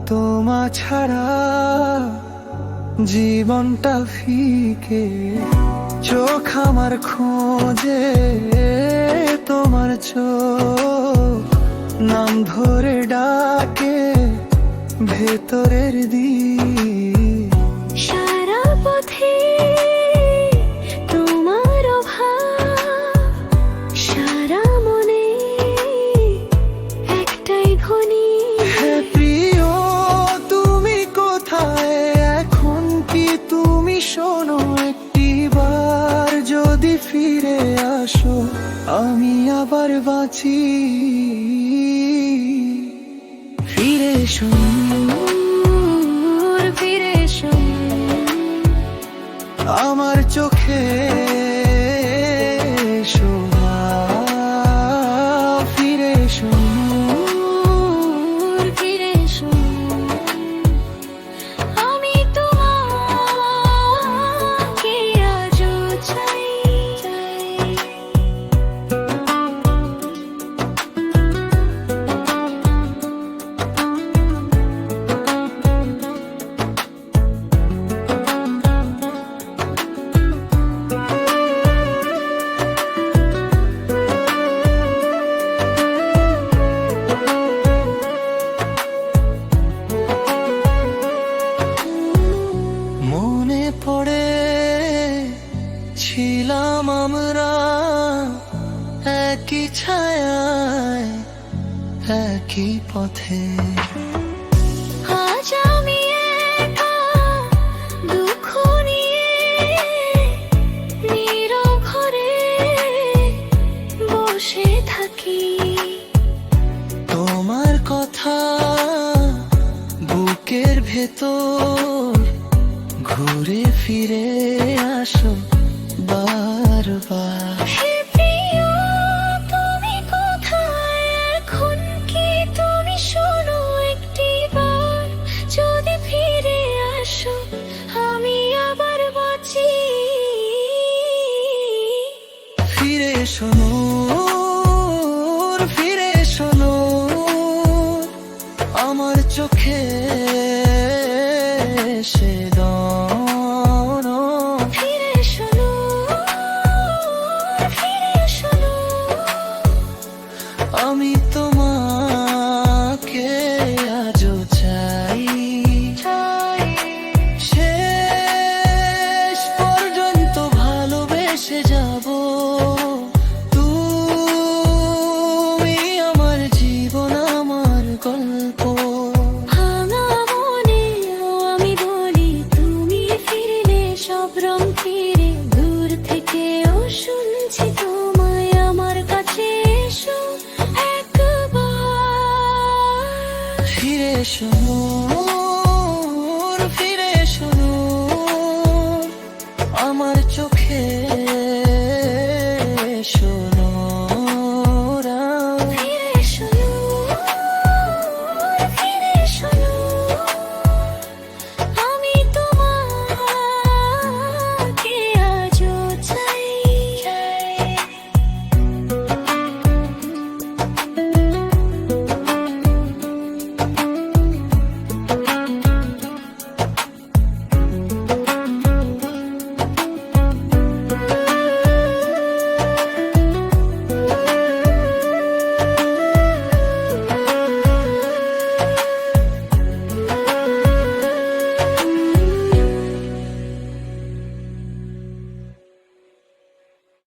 তোমা ছাড়া জীবনটা ফিকে, চোখ আমার খোঁজে তোমার চোখ, নাম ধরে ডাকে ভেতরের দিক। সারা পথে তোমার অভাব, সারা মনে একটাই ধ্বনি। হে প্রিয়, তুমি কোথায় এখন? কি তুমি শোনো একটিবার? যদি ফিরে আসো আমি আবার বাঁচি। ফিরে এসো, ফিরে এসো আমার চোখে এসো না। ফিরে এসো, ফিরে এসো, আমি তোমাকে আজও চাই। মনে পড়ে ছিলাম আমরা একই ছায়ায় একই পথে। আজ আমি একা দুঃখ নিয়ে নীরব ঘরে বসে থাকি। তোমার কথা বুকের ভেতর ঘুরে ফিরে আসো বারবার। হে প্রিয়, তুমি কোথায় এখন? কি তুমি শোনো একটিবার? যদি ফিরে আসো আমি আবার বাঁচি। ফিরে এসো নূর, ফিরে এসো নূর, আমার চোখে এসে দাও। ফিরে এসো নূর, ফিরে এসো নূর, আমি তোমাকে আজও চাই। শেষ পর্যন্ত ভালোবেসে যাব, তুমি আমার জীবন, আমার গল্প। ভাঙা মনেও আমি বলি তুমি ফিরলে সব রং ফিরে। দূর থেকেও শুনছি তোমায় আমার কাছে এসো একবার। ফিরে এসো